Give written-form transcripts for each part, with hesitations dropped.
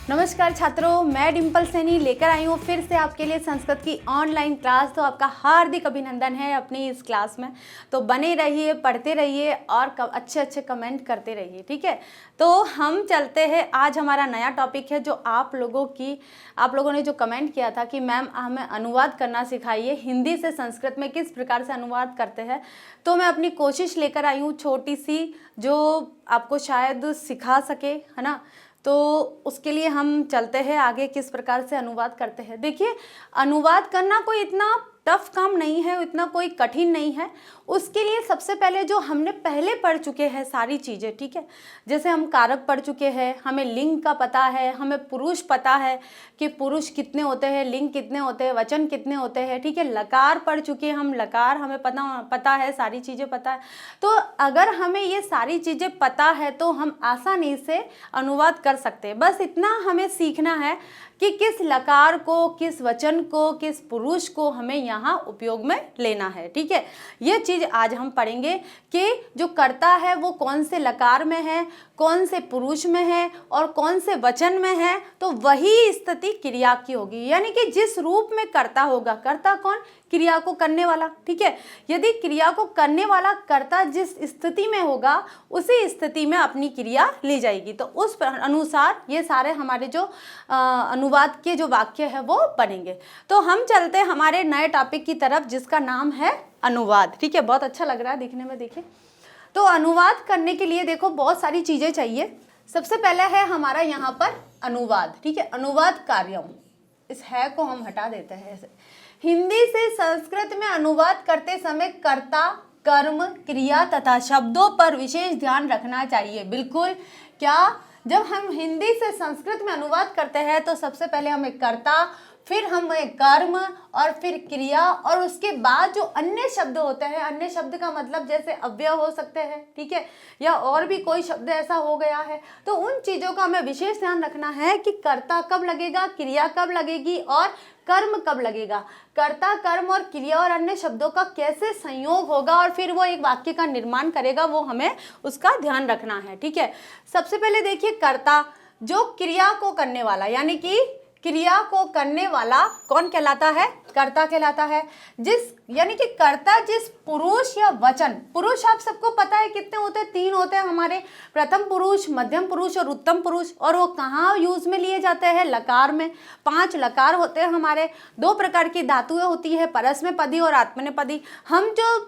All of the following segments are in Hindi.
नमस्कार छात्रों, मैं डिम्पल सैनी लेकर आई हूँ फिर से आपके लिए संस्कृत की ऑनलाइन क्लास। तो आपका हार्दिक अभिनंदन है अपनी इस क्लास में। तो बने रहिए, पढ़ते रहिए और अच्छे अच्छे कमेंट करते रहिए, ठीक है। तो हम चलते हैं, आज हमारा नया टॉपिक है जो आप लोगों ने जो कमेंट किया था कि मैम हमें अनुवाद करना सिखाइए, हिंदी से संस्कृत में किस प्रकार से अनुवाद करते हैं। तो मैं अपनी कोशिश लेकर आई हूँ छोटी सी, जो आपको शायद सिखा सके, है ना। तो उसके लिए हम चलते हैं आगे, किस प्रकार से अनुवाद करते हैं। देखिए, अनुवाद करना कोई इतना टफ काम नहीं है, इतना कोई कठिन नहीं है। उसके लिए सबसे पहले जो हमने पहले पढ़ चुके हैं सारी चीज़ें, ठीक है। जैसे हम कारक पढ़ चुके हैं, हमें लिंग का पता है, हमें पुरुष पता है कि पुरुष कितने होते हैं, लिंग कितने होते हैं, वचन कितने होते हैं, ठीक है। लकार पढ़ चुके हैं हम, लकार हमें पता है, सारी चीज़ें पता है। तो अगर हमें ये सारी चीज़ें पता है तो हम आसानी से अनुवाद कर सकते हैं। बस इतना हमें सीखना है कि किस लकार को, किस वचन को, किस पुरुष को हमें यहाँ उपयोग में लेना है, ठीक है। ये चीज़ आज हम पढ़ेंगे कि जो कर्ता है वो कौन से लकार में है, कौन से पुरुष में है और कौन से वचन में है। तो वही स्थिति क्रिया की होगी, यानी कि जिस रूप में कर्ता होगा, कर्ता कौन, क्रिया को करने वाला, ठीक है। यदि क्रिया को करने वाला कर्ता जिस स्थिति में होगा उसी स्थिति में अपनी क्रिया ली जाएगी। तो उस अनुसार ये सारे हमारे जो अनुवाद के जो वाक्य है वो बनेंगे। तो हम चलते हैं हमारे नए टॉपिक की तरफ जिसका नाम है अनुवाद, ठीक है। बहुत अच्छा लग रहा है दिखने में, देखिए। तो अनुवाद करने के लिए देखो बहुत सारी चीज़ें चाहिए। सबसे पहले है हमारा यहाँ पर अनुवाद, ठीक है। अनुवाद कार्यम, इस है को हम हटा देते हैं ऐसे। हिंदी से संस्कृत में अनुवाद करते समय कर्ता, कर्म, क्रिया तथा शब्दों पर विशेष ध्यान रखना चाहिए। बिल्कुल, क्या जब हम हिंदी से संस्कृत में अनुवाद करते हैं तो सबसे पहले हमें कर्ता, फिर हमें कर्म और फिर क्रिया, और उसके बाद जो अन्य शब्द होते हैं, अन्य शब्द का मतलब जैसे अव्यय हो सकते हैं, ठीक है, या और भी कोई शब्द ऐसा हो गया है, तो उन चीज़ों का हमें विशेष ध्यान रखना है कि कर्ता कब लगेगा, क्रिया कब लगेगी और कर्म कब लगेगा। कर्ता, कर्म और क्रिया और अन्य शब्दों का कैसे संयोग होगा और फिर वो एक वाक्य का निर्माण करेगा, वो हमें उसका ध्यान रखना है, ठीक है। सबसे पहले देखिए, कर्ता जो क्रिया को करने वाला, यानी कि क्रिया को करने वाला कौन कहलाता है, कर्ता कहलाता है। यानी कि कर्ता जिस पुरुष या वचन, पुरुष आप सबको पता है कितने होते हैं, 3 होते हैं हमारे, प्रथम पुरुष, मध्यम पुरुष और उत्तम पुरुष। और वो कहाँ यूज में लिए जाते हैं, लकार में। 5 लकार होते हैं हमारे। 2 प्रकार की धातुएं होती है, परस्मैपदी और आत्मनेपदी। हम जो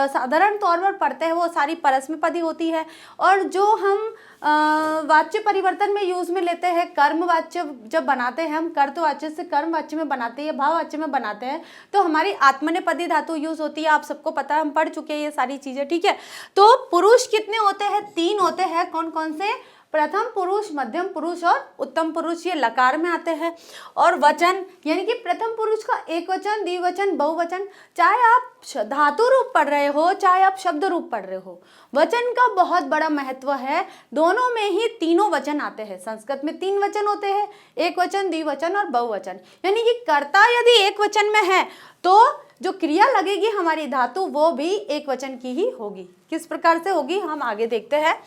साधारण तौर पर पढ़ते हैं वो सारी परस्मैपदी होती है, और जो हम वाच्य परिवर्तन में यूज में लेते हैं, कर्म वाच्य जब बनाते हैं हम, कर्तवाच्य से कर्म वाच्य में बनाते हैं, भाव वाच्य में बनाते हैं, तो हमारी आत्मनेपदी धातु यूज होती है। आप सबको पता है, हम पढ़ चुके हैं ये सारी चीजें, ठीक है। तो पुरुष कितने होते हैं, 3 होते हैं। कौन कौन से, प्रथम पुरुष, मध्यम पुरुष और उत्तम पुरुष, ये लकार में आते हैं। और वचन, यानी कि प्रथम पुरुष का एक वचन, द्विवचन, बहुवचन, चाहे आप धातु रूप पढ़ रहे हो चाहे आप शब्द रूप पढ़ रहे हो, वचन का बहुत बड़ा महत्व है। दोनों में ही तीनों वचन आते हैं। संस्कृत में 3 वचन होते हैं, एक वचन, द्विवचन और बहुवचन। यानी कि कर्ता यदि एक वचन में है तो जो क्रिया लगेगी हमारी धातु, वो भी एक वचन की ही होगी। किस प्रकार से होगी हम आगे देखते हैं।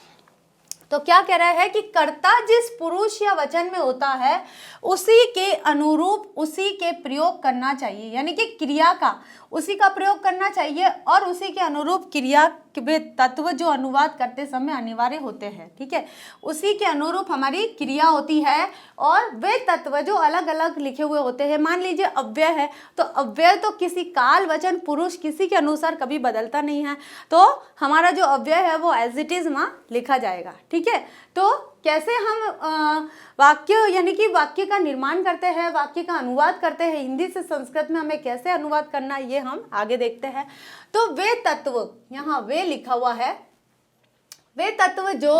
तो क्या कह रहा है कि कर्ता जिस पुरुष या वचन में होता है उसी के अनुरूप उसी के प्रयोग करना चाहिए, यानी कि क्रिया का उसी का प्रयोग करना चाहिए, और उसी के अनुरूप क्रिया के तत्व जो अनुवाद करते समय अनिवार्य होते हैं, ठीक है। उसी के अनुरूप हमारी क्रिया होती है, और वे तत्व जो अलग अलग लिखे हुए होते हैं। मान लीजिए अव्यय है, तो अव्यय तो किसी काल, वचन, पुरुष किसी के अनुसार कभी बदलता नहीं है, तो हमारा जो अव्यय है वो एज इट इज वहाँ लिखा जाएगा, ठीक है। तो कैसे हम वाक्य, यानी कि वाक्य का निर्माण करते हैं, वाक्य का अनुवाद करते हैं, हिंदी से संस्कृत में हमें कैसे अनुवाद करना है, ये हम आगे देखते हैं। तो वे तत्व, यहाँ वे लिखा हुआ है, वे तत्व जो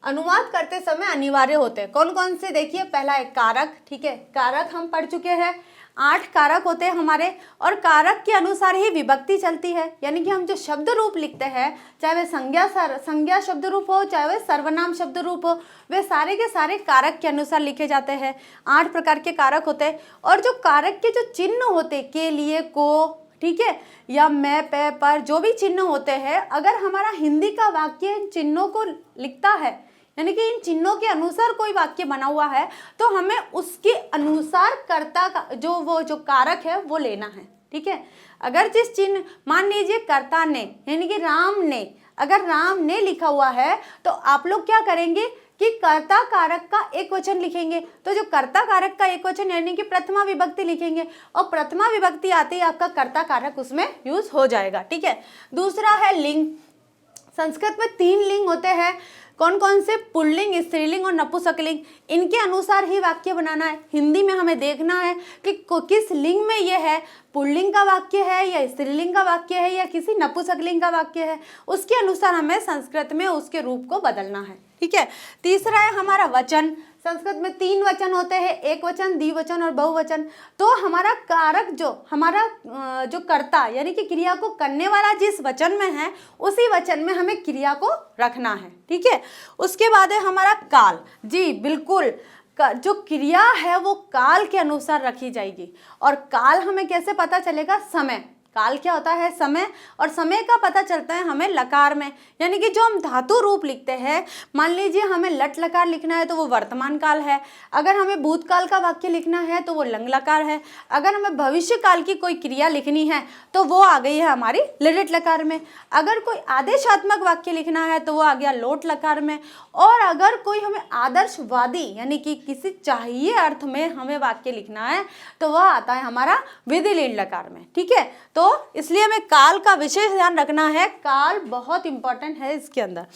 अनुवाद करते समय अनिवार्य होते हैं। कौन कौन से, देखिए, पहला है कारक, ठीक है। कारक हम पढ़ चुके हैं, 8 कारक होते हैं हमारे, और कारक के अनुसार ही विभक्ति चलती है। यानी कि हम जो शब्द रूप लिखते हैं, चाहे वे संज्ञा शब्द रूप हो, चाहे वे सर्वनाम शब्द रूप हो, वे सारे के सारे कारक के अनुसार लिखे जाते हैं। 8 प्रकार के कारक होते हैं। और जो कारक के जो चिन्ह होते, के, लिए, को, ठीक है, या मैं, पे, पर, जो भी चिन्ह होते हैं, अगर हमारा हिंदी का वाक्य इन चिन्हों को लिखता है, यानी कि इन चिन्हों के अनुसार कोई वाक्य बना हुआ है तो हमें उसके अनुसार कर्ता का जो कारक है वो लेना है, ठीक है। अगर जिस चिन्ह, मान लीजिए कर्ता ने यानी कि राम ने, अगर राम ने लिखा हुआ है तो आप लोग क्या करेंगे कि कर्ता कारक का एक वचन लिखेंगे। तो जो कर्ता कारक का एक वचन यानी कि प्रथमा विभक्ति लिखेंगे और प्रथमा विभक्ति आते ही आपका कर्ता कारक उसमें यूज हो जाएगा, ठीक है। दूसरा है लिंग। संस्कृत में 3 लिंग होते हैं, कौन कौन से? पुल्लिंग, स्त्रीलिंग और नपुंसकलिंग। इनके अनुसार ही वाक्य बनाना है। हिंदी में हमें देखना है कि किस लिंग में यह है, पुल्लिंग का वाक्य है या स्त्रीलिंग का वाक्य है या किसी नपुंसकलिंग का वाक्य है, उसके अनुसार हमें संस्कृत में उसके रूप को बदलना है, ठीक है। तीसरा है हमारा वचन। संस्कृत में 3 वचन होते हैं, एक वचन, द्विवचन और बहुवचन। तो हमारा कारक हमारा जो कर्ता यानी कि क्रिया को करने वाला जिस वचन में है उसी वचन में हमें क्रिया को रखना है, ठीक है। उसके बाद है हमारा काल। जी बिल्कुल, जो क्रिया है वो काल के अनुसार रखी जाएगी। और काल हमें कैसे पता चलेगा? समय। काल क्या होता है? समय। और समय का पता चलता है हमें लकार में, यानी कि जो हम धातु रूप लिखते हैं, मान लीजिए हमें लट लकार लिखना है तो वो वर्तमान काल है। अगर हमें भूतकाल का वाक्य लिखना है तो वो लंग लकार है। अगर हमें भविष्य काल की कोई क्रिया लिखनी है तो वो आ गई है हमारी लिट लकार में। अगर कोई आदेशात्मक वाक्य लिखना है तो वो आ गया लोट लकार में। और अगर कोई हमें आदर्शवादी यानी कि किसी चाहिए अर्थ में हमें वाक्य लिखना है तो वह आता है हमारा विधि लीन लकार में, ठीक है। तो इसलिए हमें काल का विशेष ध्यान रखना है, काल बहुत इंपॉर्टेंट है इसके अंदर।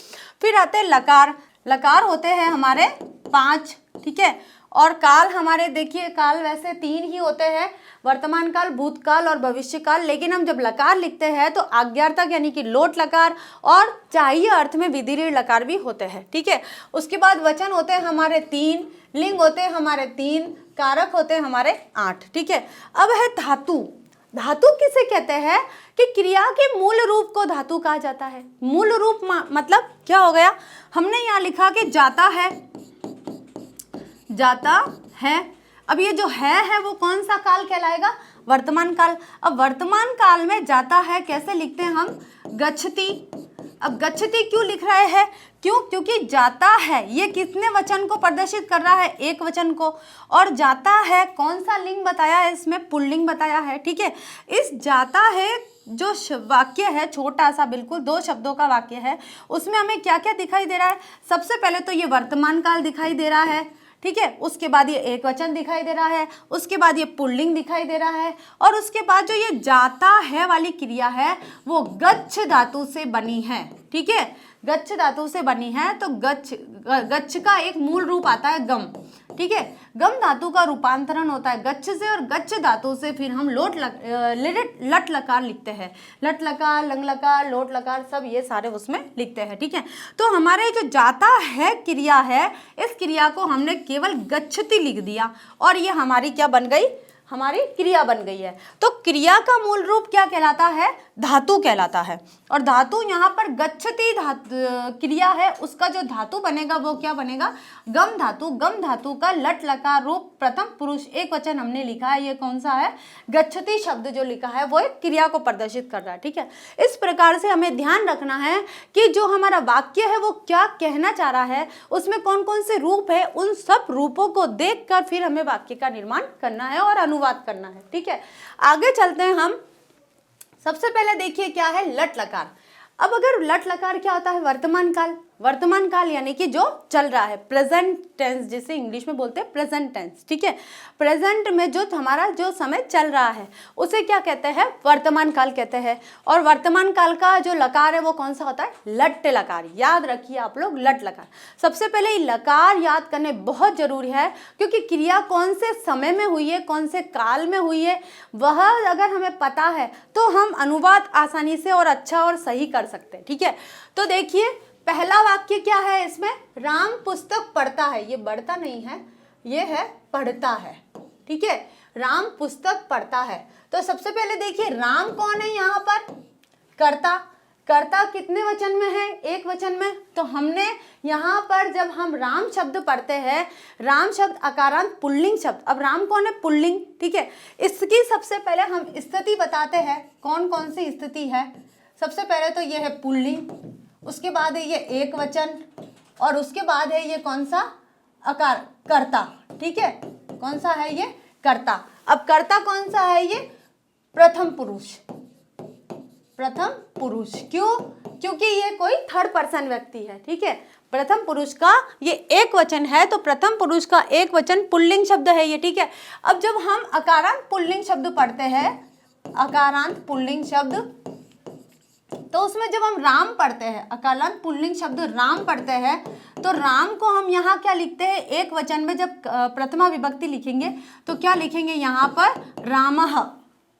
फिर आते हैं लकार। लकार होते हैं हमारे 5, ठीक है। और काल हमारे, देखिए काल वैसे 3 ही होते हैं, वर्तमान काल, भूतकाल और भविष्य काल। लेकिन हम जब लकार लिखते हैं तो आज्ञार्थक यानी कि लोट लकार और चाहिए अर्थ में विधि लीन लकार भी होते हैं, ठीक है। उसके बाद वचन होते हैं हमारे 3, लिंग होते हैं हमारे 3, कारक होते हैं हमारे 8, ठीक है। अब है धातु। धातु किसे कहते हैं? कि क्रिया के मूल रूप को धातु कहा जाता है। मूल रूप मतलब क्या हो गया? हमने यहाँ लिखा कि जाता है, जाता है। अब ये जो है वो कौन सा काल कहलाएगा? वर्तमान काल। अब वर्तमान काल में जाता है कैसे लिखते हैं हम? गच्छति। अब गच्छति क्यों लिख रहे हैं? क्यों? क्योंकि जाता है ये कितने वचन को प्रदर्शित कर रहा है? एक वचन को। और जाता है कौन सा लिंग बताया है इसमें? पुल्लिंग बताया है, ठीक है। इस जाता है जो वाक्य है, छोटा सा बिल्कुल 2 शब्दों का वाक्य है, उसमें हमें क्या क्या दिखाई दे रहा है? सबसे पहले तो ये वर्तमान काल दिखाई दे रहा है, ठीक है। उसके बाद ये एक वचन दिखाई दे रहा है, उसके बाद ये पुल्लिंग दिखाई दे रहा है, और उसके बाद जो ये जाता है वाली क्रिया है वो गच्छ धातु से बनी है, ठीक है। गच्छ धातु से बनी है तो गच्छ का एक मूल रूप आता है गम, ठीक है। गम धातु का रूपांतरण होता है गच्छ से, और गच्छ धातु से फिर हम लट लकार लिखते हैं। लट लकार, लंग लकार, लोट लकार, सब ये सारे उसमें लिखते हैं, ठीक है। तो हमारे जो जाता है क्रिया है, इस क्रिया को हमने केवल गच्छति लिख दिया और ये हमारी क्या बन गई? हमारी क्रिया बन गई है। तो क्रिया का मूल रूप क्या कहलाता है? धातु कहलाता है। और धातु यहाँ पर गच्छति क्रिया है, उसका जो धातु बनेगा वो क्या बनेगा? गम धातु। गम धातु का लट लकार रूप प्रथम पुरुष एक वचन हमने लिखा है, ये कौन सा है? गच्छति शब्द जो लिखा है वो एक क्रिया को प्रदर्शित कर रहा है, ठीक है। इस प्रकार से हमें ध्यान रखना है कि जो हमारा वाक्य है वो क्या कहना चाह रहा है, उसमें कौन कौन से रूप है, उन सब रूपों को देखकर फिर हमें वाक्य का निर्माण करना है और अनुवाद करना है, ठीक है। आगे चलते हैं हम। सबसे पहले देखिए क्या है? लट लकार। अब अगर लट लकार क्या होता है? वर्तमान काल। वर्तमान काल यानी कि जो चल रहा है, प्रेजेंट टेंस, जिसे इंग्लिश में बोलते हैं प्रेजेंट टेंस, ठीक है। प्रेजेंट में जो हमारा जो समय चल रहा है उसे क्या कहते हैं? वर्तमान काल कहते हैं। और वर्तमान काल का जो लकार है वो कौन सा होता है? लट लकार। याद रखिए आप लोग, लट लकार। सबसे पहले ये लकार याद करने बहुत जरूरी है, क्योंकि क्रिया कौन से समय में हुई है, कौन से काल में हुई है, वह अगर हमें पता है तो हम अनुवाद आसानी से और अच्छा और सही कर सकते हैं, ठीक है। तो देखिए पहला वाक्य क्या है इसमें? राम पुस्तक पढ़ता है। ये बढ़ता नहीं है, ये है पढ़ता है, ठीक है। राम पुस्तक पढ़ता है। तो सबसे पहले देखिए राम कौन है यहाँ पर? कर्ता। कर्ता कितने वचन में है? एक वचन में। तो हमने यहाँ पर जब हम राम शब्द पढ़ते हैं, राम शब्द अकारांत पुल्लिंग शब्द। अब राम कौन है? पुल्लिंग, ठीक है। इसकी सबसे पहले हम स्थिति बताते हैं, कौन कौन सी स्थिति है। सबसे पहले तो ये है पुल्लिंग, उसके बाद है ये एक वचन, और उसके बाद है ये कौन सा, अकार, कर्ता, ठीक है, कौन सा है ये, कर्ता। अब कर्ता कौन सा है ये, प्रथम पुरुष, प्रथम पुरुष। क्यों, क्योंकि ये कोई थर्ड पर्सन व्यक्ति है, ठीक है। प्रथम पुरुष का ये एक वचन है, तो प्रथम पुरुष का एक वचन पुल्लिंग शब्द है ये, ठीक है। अब जब हम अकारांत पुल्लिंग शब्द पढ़ते हैं, अकारांत पुल्लिंग शब्द, तो उसमें जब हम राम पढ़ते हैं, अकारांत पुल्लिंग शब्द राम पढ़ते हैं, तो राम को हम यहाँ क्या लिखते हैं, एक वचन में जब प्रथमा विभक्ति लिखेंगे तो क्या लिखेंगे यहाँ पर, रामः,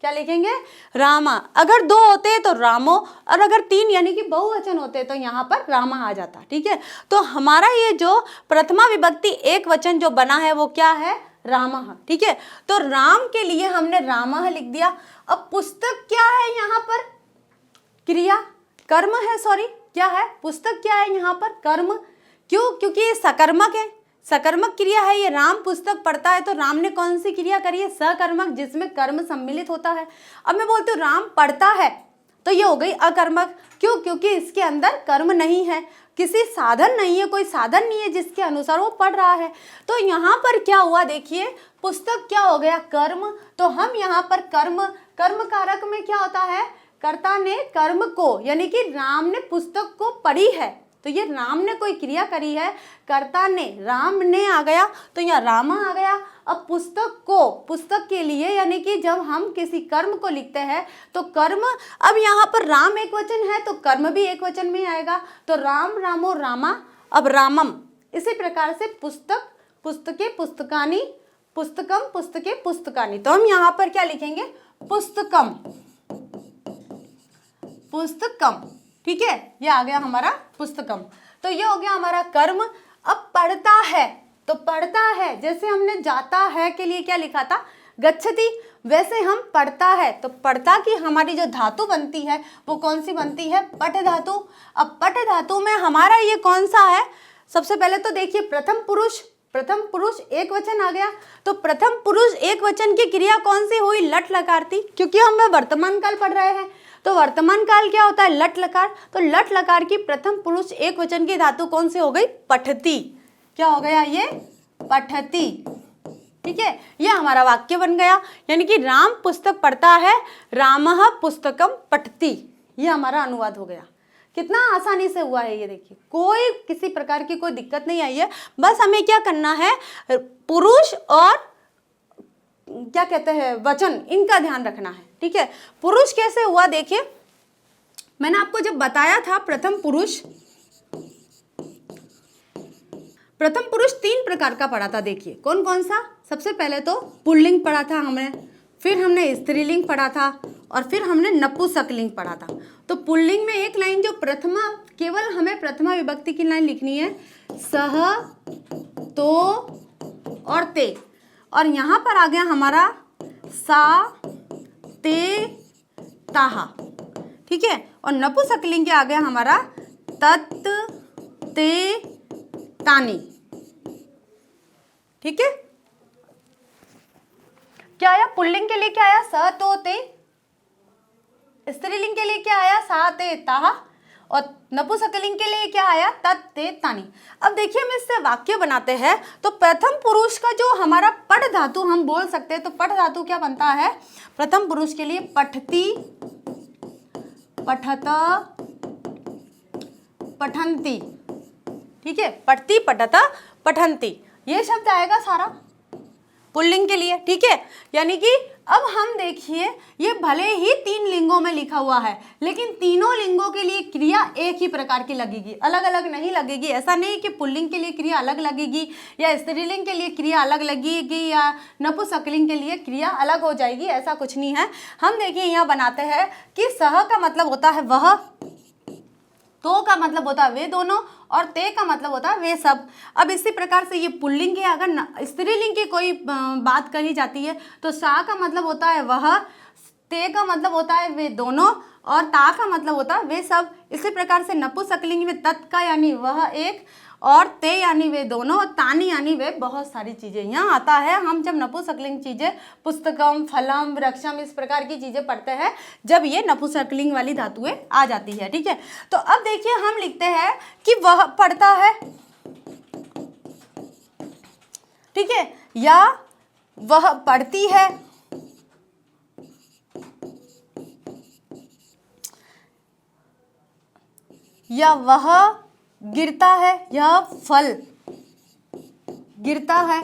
क्या लिखेंगे, रामा। अगर दो होते हैं तो रामो, और अगर तीन यानी कि बहुवचन होते हैं तो यहाँ पर रामा आ जाता, ठीक है। तो हमारा ये जो प्रथमा विभक्ति एक वचन जो बना है वो क्या है, रामः, ठीक है। तो राम के लिए हमने रामः लिख दिया। अब पुस्तक क्या है यहाँ पर, क्रिया, कर्म है, सॉरी क्या है, पुस्तक क्या है यहाँ पर, कर्म। क्यों, क्योंकि ये सकर्मक है, सकर्मक क्रिया है। ये राम पुस्तक पढ़ता है तो राम ने कौन सी क्रिया करी है, सकर्मक, जिसमें कर्म सम्मिलित होता है। अब मैं बोलती हूँ राम पढ़ता है तो ये हो गई अकर्मक। क्यों, क्योंकि इसके अंदर कर्म नहीं है, किसी साधन नहीं है, कोई साधन नहीं है जिसके अनुसार वो पढ़ रहा है। तो यहाँ पर क्या हुआ, देखिए पुस्तक क्या हो गया, कर्म। तो हम यहाँ पर कर्म, कर्म कारक में क्या होता है, कर्ता ने कर्म को, यानी कि राम ने पुस्तक को पढ़ी है, तो ये राम ने कोई क्रिया करी है, कर्ता ने, राम ने आ गया तो यहाँ रामा आ गया। अब पुस्तक को, पुस्तक के लिए यानी कि जब हम किसी कर्म को लिखते हैं तो कर्म, अब यहाँ पर राम एक वचन है तो कर्म भी एक वचन में आएगा, तो राम, रामो, रामा, अब रामम। इसी प्रकार से पुस्तक, पुस्तके, पुस्तकानी, पुस्तकम, पुस्तके, पुस्तकानी। तो हम यहाँ पर क्या लिखेंगे, पुस्तकम, पुस्तकम, ठीक है, ये आ गया हमारा पुस्तकम। तो ये हो गया हमारा कर्म। अब पढ़ता है, तो पढ़ता है, जैसे हमने जाता है के लिए क्या लिखा था, गच्छति, वैसे हम पढ़ता है, तो पढ़ता की हमारी जो धातु बनती है वो कौन सी बनती है, पठ धातु। अब पठ धातु में हमारा ये कौन सा है, सबसे पहले तो देखिए प्रथम पुरुष, प्रथम पुरुष एक वचन आ गया, तो प्रथम पुरुष एक वचन की क्रिया कौन सी हुई, लट लकारती, क्योंकि हम वर्तमान काल पढ़ रहे हैं। तो वर्तमान काल क्या होता है, लट लकार, तो लट लकार की प्रथम पुरुष एक वचन की धातु कौन सी हो गई, पठती। क्या हो गया ये, पठती, ठीक है। ये हमारा वाक्य बन गया, यानी कि राम पुस्तक पढ़ता है, रामः पुस्तकम पठती, ये हमारा अनुवाद हो गया। कितना आसानी से हुआ है ये, देखिए कोई किसी प्रकार की कोई दिक्कत नहीं आई है। बस हमें क्या करना है, पुरुष और क्या कहते हैं वचन, इनका ध्यान रखना है, ठीक है। पुरुष कैसे हुआ, देखिए मैंने आपको जब बताया था प्रथम पुरुष, प्रथम पुरुष तीन प्रकार का पढ़ा था, देखिए कौन कौन सा। सबसे पहले तो पुल्लिंग पढ़ा था हमने, फिर हमने स्त्रीलिंग पढ़ा था, और फिर हमने नपुंसकलिंग पढ़ा था। तो पुल्लिंग में एक लाइन जो प्रथमा, केवल हमें प्रथमा विभक्ति की लाइन लिखनी है, सह, तो और ते, और यहाँ पर आ गया हमारा सा, ते, ताहा, ठीक है। और नपुंसकलिंग के आ गया हमारा तत्, ते, तानी, ठीक है। क्या आया, पुल्लिंग के लिए क्या आया, स, तो, ते, स्त्रीलिंग के लिए क्या आया, सा, ते, ताहा, और नपुंसकलिंग के लिए क्या आया, तत्, ते, तानी। अब देखिए हम इससे वाक्य बनाते हैं, तो प्रथम पुरुष का जो हमारा पठ धातु हम बोल सकते हैं, तो पठ धातु क्या बनता है, प्रथम पुरुष के लिए पठती, पठत, पठंती, ठीक है, पठती, पठत, पठंती, ये शब्द आएगा सारा पुल्लिंग के लिए, ठीक है। यानी कि अब हम देखिए ये भले ही तीन लिंगों में लिखा हुआ है, लेकिन तीनों लिंगों के लिए क्रिया एक ही प्रकार की लगेगी, अलग अलग नहीं लगेगी। ऐसा नहीं कि पुल्लिंग के लिए क्रिया अलग लगेगी, या स्त्रीलिंग के लिए क्रिया अलग लगेगी, या नपुंसकलिंग के लिए क्रिया अलग हो जाएगी, ऐसा कुछ नहीं है। हम देखिए यहाँ बनाते हैं कि सह का मतलब होता है वह, तो का मतलब होता है वे दोनों, और ते का मतलब होता है वे सब। अब इसी प्रकार से ये पुल्लिंग है, अगर स्त्रीलिंग की कोई बात कही जाती है तो सा का मतलब होता है वह, ते का मतलब होता है वे दोनों, और ता का मतलब होता है वे सब। इसी प्रकार से नपुंसकलिंग में तत् का यानी वह एक, और ते यानी वे दोनों, और तानी यानी वे बहुत सारी चीज़ें। यहाँ आता है हम जब नपुंसकलिंग चीज़ें, पुस्तकम, फलम, वृक्षम, इस प्रकार की चीज़ें पढ़ते हैं, जब ये नपुंसकलिंग वाली धातुएं आ जाती है, ठीक है। तो अब देखिए हम लिखते हैं कि वह पढ़ता है, ठीक है, या वह पढ़ती है, या वह गिरता है, यह फल गिरता है।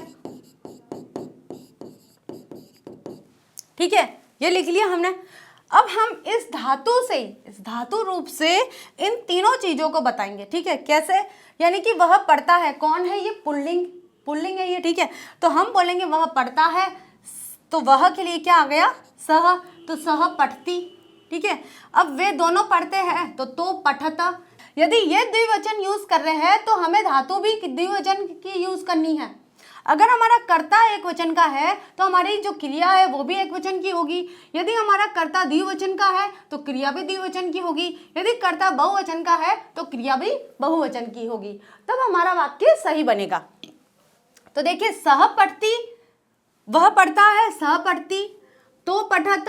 ठीक है, ये लिख लिया हमने। अब हम इस धातु रूप से इन तीनों चीजों को बताएंगे। ठीक है, कैसे? यानी कि वह पढ़ता है, कौन है ये? पुल्लिंग है ये। ठीक है, तो हम बोलेंगे वह पढ़ता है, तो वह के लिए क्या आ गया? सह, तो सह पठती। ठीक है, अब वे दोनों पढ़ते हैं तो पठत। यदि ये द्विवचन यूज कर रहे हैं तो हमें धातु भी द्विवचन की यूज करनी है। अगर हमारा कर्ता एक वचन का है तो हमारी जो क्रिया है वो भी एक वचन की होगी। यदि हमारा कर्ता द्विवचन का है तो क्रिया भी द्विवचन की होगी। यदि कर्ता बहुवचन का है तो क्रिया भी बहुवचन की होगी, तब हमारा वाक्य सही बनेगा। तो देखिए, सह पठती, वह पढ़ता है, सह पठती, तो पठत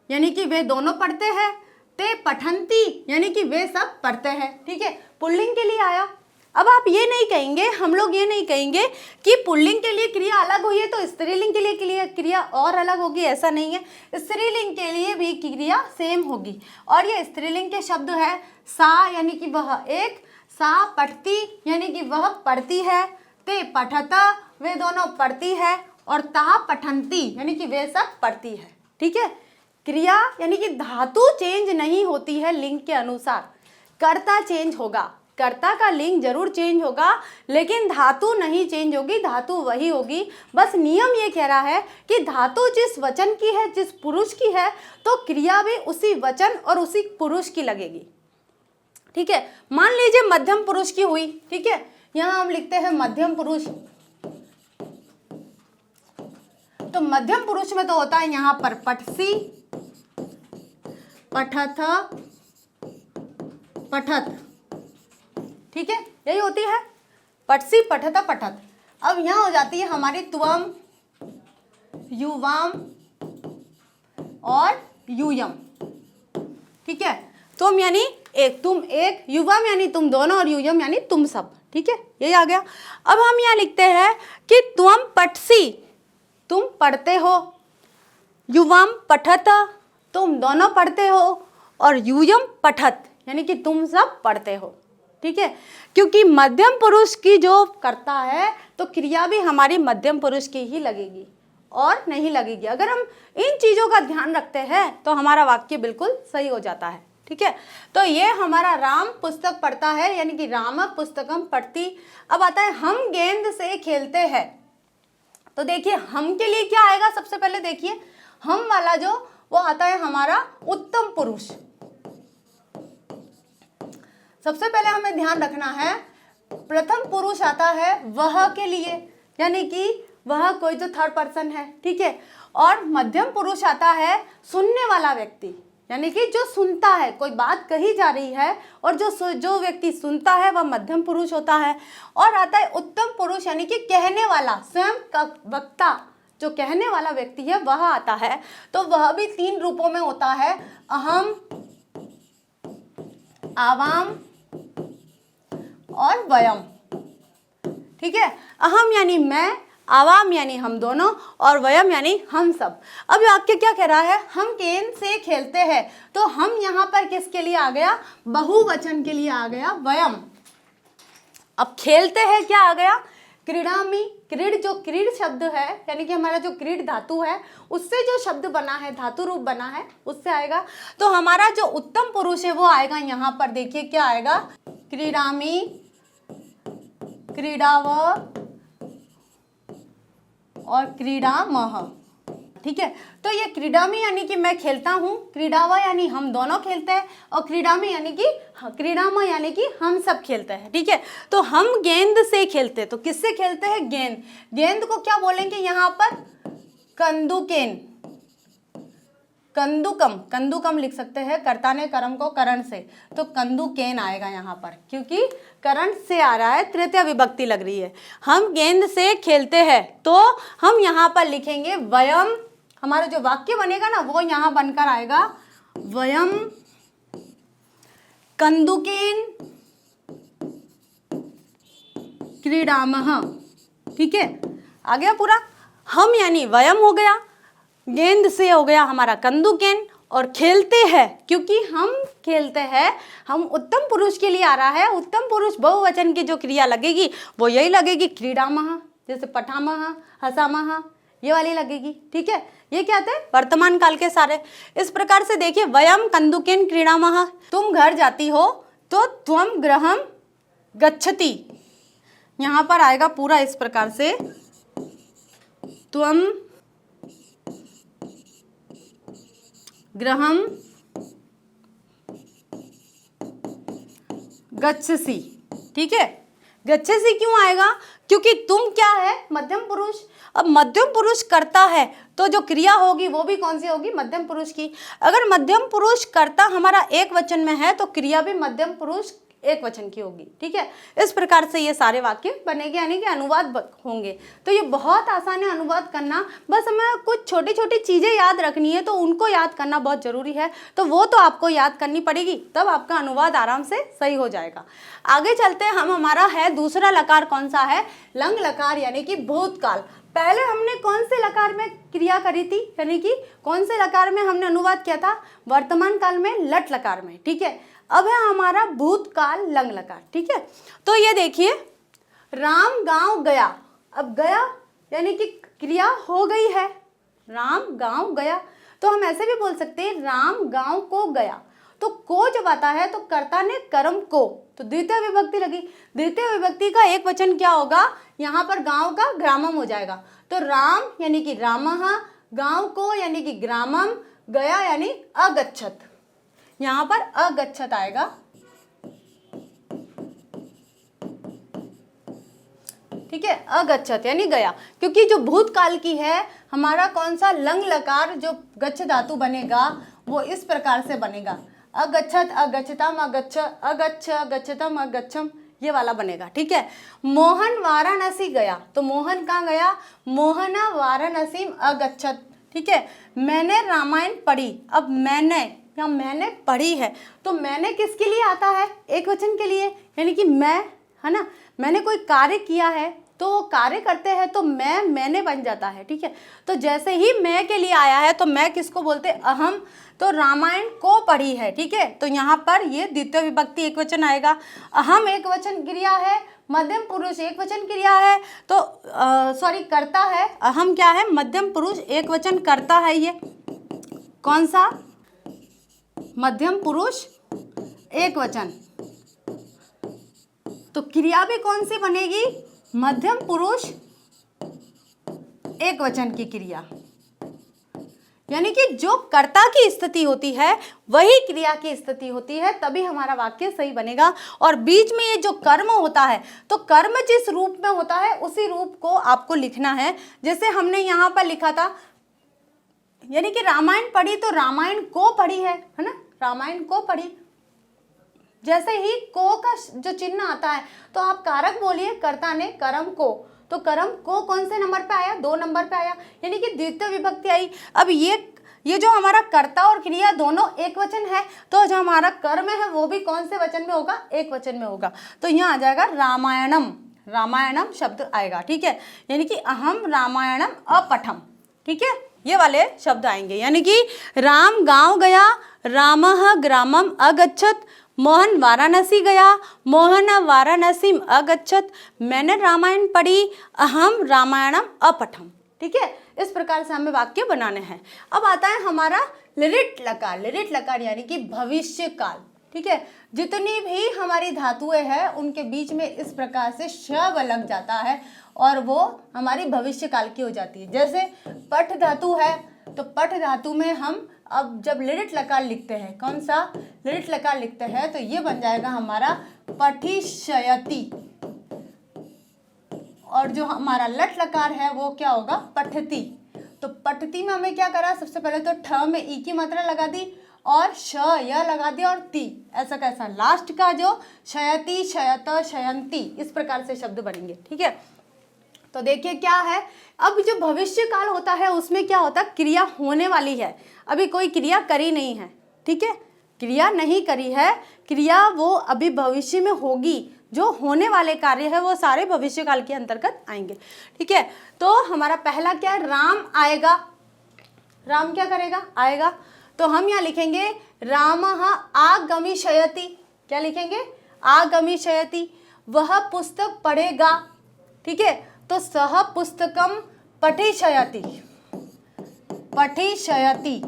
यानी कि वे दोनों पढ़ते हैं, ते पठंती यानी कि वे सब पढ़ते हैं। ठीक है, पुल्लिंग के लिए आया। अब आप ये नहीं कहेंगे, हम लोग ये नहीं कहेंगे कि पुल्लिंग के लिए क्रिया अलग हुई है तो स्त्रीलिंग के लिए क्रिया और अलग होगी, ऐसा नहीं है। स्त्रीलिंग के लिए भी क्रिया सेम होगी। और ये स्त्रीलिंग के शब्द है सा यानी कि वह एक, सा पठती यानी कि वह पढ़ती है, ते पठता वे दोनों पढ़ती है, और ता पठंती यानी कि वे सब पढ़ती है। ठीक है, क्रिया यानी कि धातु चेंज नहीं होती है लिंग के अनुसार, कर्ता चेंज होगा। कर्ता का लिंग जरूर चेंज होगा लेकिन धातु नहीं चेंज होगी, धातु वही होगी। बस नियम ये कह रहा है कि धातु जिस वचन की है, जिस पुरुष की है, तो क्रिया भी उसी वचन और उसी पुरुष की लगेगी। ठीक है, मान लीजिए मध्यम पुरुष की हुई। ठीक है, यहां हम लिखते हैं मध्यम पुरुष। तो मध्यम पुरुष में तो होता है यहां पर पठसी, पठथ, पठत। ठीक है, यही होती है पठसी, पठत, पठत। अब यहां हो जाती है हमारी त्वम, युवाम और यूयम। ठीक है, तुम यानी एक, तुम एक, युवाम यानी तुम दोनों, और यूयम यानी तुम सब। ठीक है, यही आ गया। अब हम यहाँ लिखते हैं कि त्वम पठसी, तुम पढ़ते हो, युवाम पठत, तुम दोनों पढ़ते हो, और यूयम पठत यानी कि तुम सब पढ़ते हो। ठीक है, क्योंकि मध्यम पुरुष की जो करता है तो क्रिया भी हमारी मध्यम पुरुष की ही लगेगी और नहीं लगेगी। अगर हम इन चीज़ों का ध्यान रखते हैं तो हमारा वाक्य बिल्कुल सही हो जाता है। ठीक है, तो ये हमारा राम पुस्तक पढ़ता है यानी कि राम पुस्तकम पढ़ती। अब आता है हम गेंद से खेलते हैं। तो देखिए, हम के लिए क्या आएगा? सबसे पहले देखिए, हम वाला जो वो आता है हमारा उत्तम पुरुष। सबसे पहले हमें ध्यान रखना है, प्रथम पुरुष आता है वह के लिए, यानी कि वह कोई जो थर्ड पर्सन है। ठीक है, और मध्यम पुरुष आता है सुनने वाला व्यक्ति, यानी कि जो सुनता है, कोई बात कही जा रही है और जो व्यक्ति सुनता है वह मध्यम पुरुष होता है। और आता है उत्तम पुरुष यानी कि कहने वाला, स्वयं का वक्ता, जो कहने वाला व्यक्ति है वह आता है। तो वह भी 3 रूपों में होता है, अहम, आवाम और वयम। ठीक है, अहम यानी मैं, आवाम यानी हम दोनों, और वयम यानी हम सब। अब वाक्य क्या कह रहा है? हम गेंद से खेलते हैं, तो हम यहाँ पर किसके लिए आ गया? बहुवचन के लिए आ गया, वयम। अब खेलते हैं क्या आ गया? क्रीडामी। क्रीड, जो क्रीड शब्द है यानी कि हमारा जो क्रीड धातु है उससे जो शब्द बना है, धातु रूप बना है, उससे आएगा। तो हमारा जो उत्तम पुरुष है वो आएगा यहाँ पर, देखिए क्या आएगा? क्रीडामी, क्रीडाव और क्रीडामह। ठीक है, तो ये क्रीडामी यानी कि मैं खेलता हूँ, क्रीडावा यानी हम दोनों खेलते हैं, और क्रीडामी यानी कि क्रीडामा यानी कि हम सब खेलते हैं। ठीक है, तो हम गेंद से खेलते हैं, तो किससे खेलते हैं? गेंद। गेंद को क्या बोलेंगे यहाँ पर? कंदुकेन, कंदुकम, कंदुकम लिख सकते हैं, कर्ता ने कर्म को करण से, तो कंदुकेन आएगा यहाँ पर, क्योंकि करण से आ रहा है, तृतीय विभक्ति लग रही है। हम गेंद से खेलते हैं, तो हम यहाँ पर लिखेंगे वयम। हमारा जो वाक्य बनेगा ना वो यहाँ बनकर आएगा, वयम कंदुकेन क्रीडामः। ठीक है, आ गया पूरा। हम यानी वयम हो गया, गेंद से हो गया हमारा कंदुकेन, और खेलते हैं क्योंकि हम खेलते हैं, हम उत्तम पुरुष के लिए आ रहा है। उत्तम पुरुष बहुवचन की जो क्रिया लगेगी वो यही लगेगी, क्रीडामः, जैसे पठामः, हसामः, ये वाली लगेगी। ठीक है, ये क्या थे, वर्तमान काल के सारे। इस प्रकार से देखिए, वयम कंदुकेन क्रीडामः, तुम घर जाती हो तो त्वम गृहम गच्छति, यहाँ पर आएगा पूरा इस प्रकार से, त्वम गृहम गच्छसि। ठीक है, गच्छसि क्यों आएगा, क्योंकि तुम क्या है, मध्यम पुरुष। अब मध्यम पुरुष करता है तो जो क्रिया होगी वो भी कौन सी होगी, मध्यम पुरुष की। अगर मध्यम पुरुष करता हमारा एक वचन में है तो क्रिया भी मध्यम पुरुष एक वचन की होगी। ठीक है, इस प्रकार से ये सारे वाक्य बनेंगे, यानी कि अनुवाद होंगे। तो ये बहुत आसान है अनुवाद करना, बस हमें कुछ छोटी छोटी चीज़ें याद रखनी है, तो उनको याद करना बहुत ज़रूरी है। तो वो तो आपको याद करनी पड़ेगी, तब आपका अनुवाद आराम से सही हो जाएगा। आगे चलते हैं हम, हमारा है दूसरा लकार कौन सा है, लंग लकार, यानी कि भूतकाल। पहले हमने कौन से लकार में क्रिया करी थी, यानी कि कौन से लकार में हमने अनुवाद किया था, वर्तमान काल में लट लकार में। ठीक है, अब है हमारा भूतकाल लंग लकार। ठीक है, तो ये देखिए, राम गांव गया। अब गया यानी कि क्रिया हो गई है, राम गांव गया, तो हम ऐसे भी बोल सकते हैं राम गांव को गया। तो को जब आता है तो कर्ता ने कर्म को, तो द्वितीय विभक्ति लगी। द्वितीय विभक्ति का एक वचन क्या होगा, यहाँ पर गांव का ग्रामम हो जाएगा। तो राम यानी कि रामः, गांव को यानी कि ग्रामम, गया यानी अगच्छत, यहाँ पर अगच्छत आएगा। ठीक है, अगच्छत यानी गया, क्योंकि जो भूतकाल की है हमारा कौन सा लंग लकार, जो गच्छ धातु बनेगा वो इस प्रकार से बनेगा, अगच्छत, अगच्छतम, अगच्छ, अगच्छ, अगच्छतम, अगच्छम, ये वाला बनेगा। ठीक है, मोहन वाराणसी गया, तो मोहन कहाँ गया, मोहन वाराणसीम अगच्छत। ठीक है, मैंने रामायण पढ़ी। अब मैंने या मैंने पढ़ी है, तो मैंने किसके लिए आता है, एक वचन के लिए, यानी कि मैं, है ना। मैंने कोई कार्य किया है तो कार्य करते हैं तो मैंने बन जाता है। ठीक है, तो जैसे ही मैं के लिए आया है तो मैं किसको बोलते हैं, अहम, तो रामायण को पढ़ी है। ठीक है, तो यहाँ पर ये द्वितीय विभक्ति एक वचन आएगा। अहम एक वचन क्रिया है, मध्यम पुरुष एक वचन क्रिया है, तो सॉरी करता है, अहम क्या है, मध्यम पुरुष एक वचन करता है, ये कौन सा, मध्यम पुरुष एक वचन, तो क्रिया भी कौन सी बनेगी, मध्यम पुरुष एक वचन की क्रिया, यानी कि जो कर्ता की स्थिति होती है वही क्रिया की स्थिति होती है, तभी हमारा वाक्य सही बनेगा। और बीच में ये जो कर्म होता है, तो कर्म जिस रूप में होता है उसी रूप को आपको लिखना है। जैसे हमने यहाँ पर लिखा था, यानी कि रामायण पढ़ी, तो रामायण को पढ़ी है ना, रामायण को पढ़ी। जैसे ही को का जो चिन्ह आता है तो आप कारक बोलिए, कर्ता ने कर्म को, तो कर्म को कौन से नंबर पे आया, 2 नंबर पे आया, यानी कि द्वितीय विभक्ति आई। अब ये जो हमारा कर्ता और क्रिया दोनों एक वचन है, तो जो हमारा कर्म है वो भी कौन से वचन में होगा, एक वचन में होगा। तो यहाँ आ जाएगा रामायणम, रामायणम शब्द आएगा। ठीक है, यानी कि अहम रामायणम अपठम। ठीक है, ये वाले शब्द आएंगे, यानी कि राम गांव गया, रामः ग्रामम अगच्छत, मोहन वाराणसी गया, मोहन वाराणसीम अगच्छत, मैंने रामायण पढ़ी, अहम रामायणम अपठम। ठीक है, इस प्रकार से हमें वाक्य बनाने हैं। अब आता है हमारा लिरिट लकार। लिरिट लकार यानी कि भविष्य काल। ठीक है, जितनी भी हमारी धातुएं हैं उनके बीच में इस प्रकार से शव लग जाता है और वो हमारी भविष्य काल की हो जाती है। जैसे पठ धातु है, तो पठ धातु में हम अब जब लिरिट लकार लिखते हैं, कौन सा लिरिट लकार लिखते हैं, तो ये बन जाएगा हमारा पठिष्यति। और जो हमारा लट लकार है वो क्या होगा, पठती। तो पठती में हमें क्या करा, सबसे पहले तो ठ में ई की मात्रा लगा दी और श य लगा दिया और ती, ऐसा कैसा लास्ट का जो शयति, शयत, शयंती, इस प्रकार से शब्द बनेंगे। ठीक है, तो देखिए क्या है, अब जो भविष्य काल होता है उसमें क्या होता है, क्रिया होने वाली है, अभी कोई क्रिया करी नहीं है। ठीक है, क्रिया नहीं करी है, क्रिया वो अभी भविष्य में होगी, जो होने वाले कार्य है वो सारे भविष्यकाल के अंतर्गत आएंगे। ठीक है, तो हमारा पहला क्या है, राम आएगा। राम क्या करेगा, आएगा। तो हम यहाँ लिखेंगे रामः आगमिष्यति। क्या लिखेंगे, आगमिष्यति। वह पुस्तक पढ़ेगा। ठीक है, तो सह पुस्तकम पठिष्यति। पठिष्यति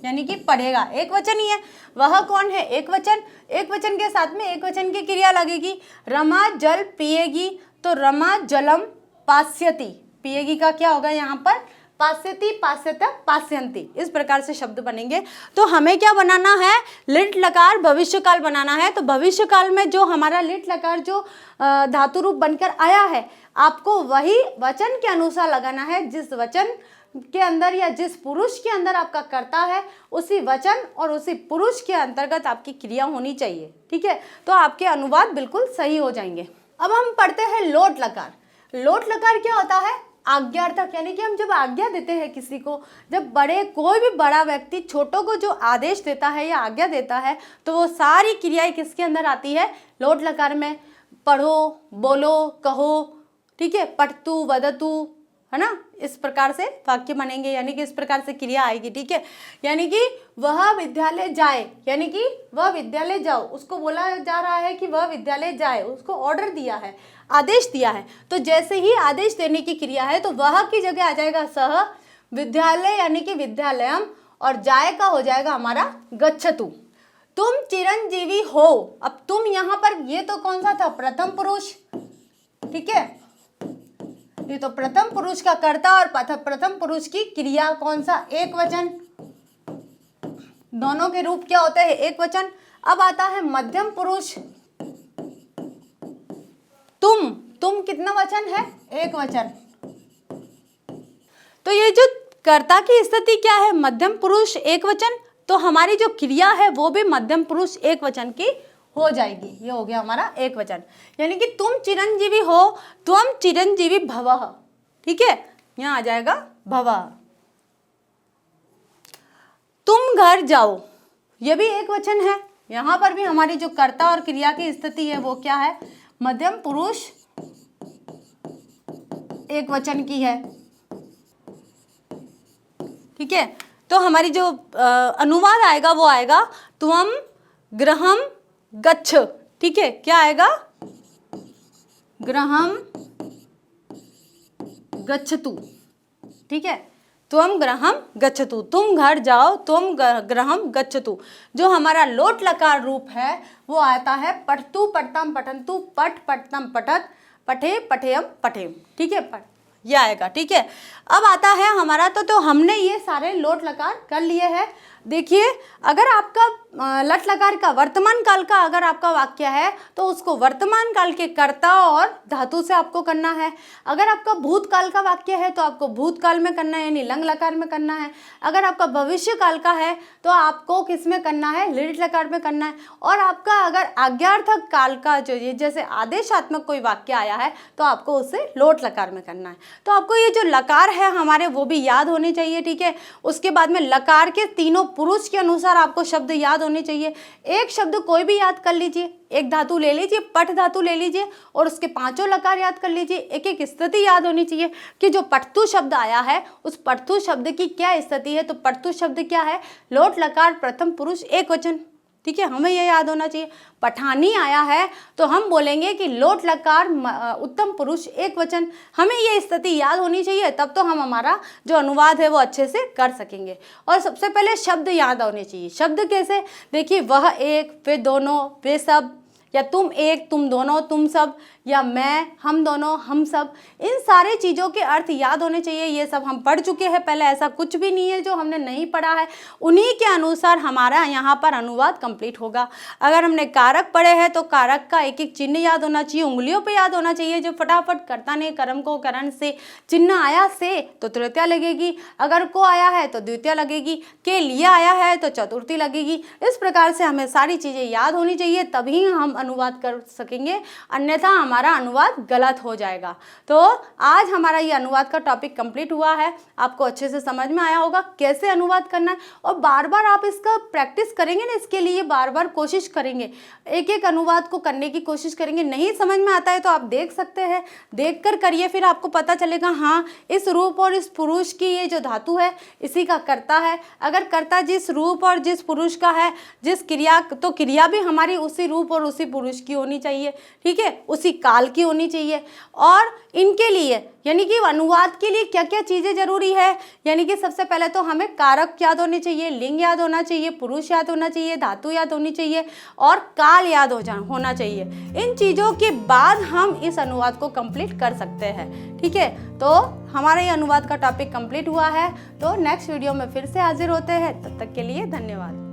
यानी कि पढ़ेगा, एक वचन ही है। वह कौन है, एक वचन। एक वचन के साथ में एक वचन की क्रिया लगेगी। रमा जल पिएगी, तो रमा जलम पास्यति। पिएगी का क्या होगा यहाँ पर, पास्यति, पास्यत, पास्यन्ति। इस प्रकार से शब्द बनेंगे। तो हमें क्या बनाना है, लिट लकार भविष्यकाल बनाना है। तो भविष्यकाल में जो हमारा लिट लकार जो धातु रूप बनकर आया है, आपको वही वचन के अनुसार लगाना है। जिस वचन के अंदर या जिस पुरुष के अंदर आपका कर्ता है, उसी वचन और उसी पुरुष के अंतर्गत आपकी क्रिया होनी चाहिए। ठीक है, तो आपके अनुवाद बिल्कुल सही हो जाएंगे। अब हम पढ़ते हैं लोट लकार। लोट लकार क्या होता है, आज्ञार्थक, यानी कि हम जब आज्ञा देते हैं किसी को, जब कोई भी बड़ा व्यक्ति छोटों को जो आदेश देता है या आज्ञा देता है, तो वो सारी क्रियाएं किसके अंदर आती है, लोट लकार में। पढ़ो, बोलो, कहो। ठीक है, पठतु, वदतु, है ना, इस प्रकार से वाक्य बनेंगे, यानी कि इस प्रकार से क्रिया आएगी। ठीक है, यानी कि वह विद्यालय जाए, यानी कि वह विद्यालय जाओ, उसको बोला जा रहा है कि वह विद्यालय जाए, उसको ऑर्डर दिया है, आदेश दिया है। तो जैसे ही आदेश देने की क्रिया है, तो वह की जगह आ जाएगा सह, विद्यालय यानी कि विद्यालयम, और जाए का हो जाएगा हमारा गच्छतु। तुम चिरंजीवी हो। अब तुम यहाँ पर, ये तो कौन सा था, प्रथम पुरुष। ठीक है, ये तो प्रथम पुरुष का कर्ता और प्रथम पुरुष की क्रिया कौन सा, एक वचन। दोनों के रूप क्या होते हैं, एक वचन। अब आता है मध्यम पुरुष। तुम कितना वचन है, एक वचन। तो ये जो कर्ता की स्थिति क्या है, मध्यम पुरुष एक वचन, तो हमारी जो क्रिया है वो भी मध्यम पुरुष एक वचन की हो जाएगी। ये हो गया हमारा एक वचन। यानी कि तुम चिरंजीवी हो, त्वम चिरंजीवी भवः। ठीक है, यहाँ आ जाएगा भवः। तुम घर जाओ, ये भी एक वचन है। यहाँ पर भी हमारी जो कर्ता और क्रिया की स्थिति है वो क्या है, मध्यम पुरुष एक वचन की है। ठीक है, तो हमारी जो अनुवाद आएगा वो आएगा त्वम गृहम गच्छ। ठीक है, क्या आएगा, गृहम गच्छतु। ठीक है, त्वम गृहम गच्छतु, तुम घर जाओ, तुम गृहम गच्छतु। जो हमारा लोट लकार रूप है वो आता है पठतु, पठतम, पठन्तु, पठ, पठतम, पठत, पठे, पठेयम, पठेम। ठीक है, ये आएगा। ठीक है, अब आता है हमारा तो हमने ये सारे लोट लकार कर लिए हैं। देखिए, अगर आपका लट लकार का वर्तमान काल का अगर आपका वाक्य है, तो उसको वर्तमान काल के कर्ता और धातु से आपको करना है। अगर आपका भूतकाल का वाक्य है तो आपको भूतकाल में करना है, यानी लंग लकार में करना है। अगर आपका भविष्य काल का है तो आपको किस में करना है, लिट लकार में करना है। और आपका अगर आज्ञार्थक काल का जो ये जैसे आदेशात्मक कोई वाक्य आया है तो आपको उसे लोट लकार में करना है। तो आपको ये जो लकार है हमारे वो भी याद होने चाहिए। ठीक है, उसके बाद में लकार के तीनों पुरुष के अनुसार आपको शब्द याद होने चाहिए। एक शब्द कोई भी याद कर लीजिए, एक धातु ले लीजिए, पठ धातु ले लीजिए और उसके पांचों लकार याद कर लीजिए। एक एक स्थिति याद होनी चाहिए कि जो पठतु शब्द आया है उस पठतु शब्द की क्या स्थिति है। तो पठतु शब्द क्या है, लोट लकार प्रथम पुरुष एक वचन। ठीक है, हमें यह याद होना चाहिए। पठानी आया है तो हम बोलेंगे कि लोट लकार उत्तम पुरुष एक वचन। हमें ये स्थिति याद होनी चाहिए, तब तो हम हमारा जो अनुवाद है वो अच्छे से कर सकेंगे। और सबसे पहले शब्द याद होने चाहिए। शब्द कैसे, देखिए, वह एक, वे दोनों, वे सब, या तुम एक, तुम दोनों, तुम सब, या मैं, हम दोनों, हम सब। इन सारे चीज़ों के अर्थ याद होने चाहिए। ये सब हम पढ़ चुके हैं पहले, ऐसा कुछ भी नहीं है जो हमने नहीं पढ़ा है। उन्हीं के अनुसार हमारा यहाँ पर अनुवाद कंप्लीट होगा। अगर हमने कारक पढ़े हैं तो कारक का एक एक चिन्ह याद होना चाहिए, उंगलियों पे याद होना चाहिए। जो फटाफट कर्ता ने कर्म को करण से चिन्ह आया से तो तृतीया लगेगी, अगर को आया है तो द्वितीया लगेगी, के लिए आया है तो चतुर्थी लगेगी। इस प्रकार से हमें सारी चीज़ें याद होनी चाहिए, तभी हम अनुवाद कर सकेंगे, अन्यथा हमारा अनुवाद गलत हो जाएगा। तो आज हमारा ये अनुवाद का टॉपिक कंप्लीट हुआ है। आपको अच्छे से समझ में आया होगा कैसे अनुवाद करना है, और बार बार आप इसका प्रैक्टिस करेंगे ना, इसके लिए बार बार कोशिश करेंगे, एक एक अनुवाद को करने की कोशिश करेंगे। नहीं समझ में आता है तो आप देख सकते हैं, देख कर करिए, फिर आपको पता चलेगा हाँ इस रूप और इस पुरुष की ये जो धातु है इसी का कर्ता है। अगर कर्ता जिस रूप और जिस पुरुष का है, जिस क्रिया, तो क्रिया भी हमारी उसी रूप और उसी पुरुष की होनी चाहिए, ठीक है, उसी काल की होनी चाहिए। और इनके लिए यानी कि अनुवाद के लिए क्या क्या चीज़ें जरूरी है, यानी कि सबसे पहले तो हमें कारक याद होने चाहिए, लिंग याद होना चाहिए, पुरुष याद होना चाहिए, धातु याद होनी चाहिए और काल याद होना चाहिए। इन चीज़ों के बाद हम इस अनुवाद को कंप्लीट कर सकते हैं, ठीक है। तो हमारा ये अनुवाद का टॉपिक कंप्लीट हुआ है। तो नेक्स्ट वीडियो में फिर से हाजिर होते हैं, तब तक के लिए धन्यवाद।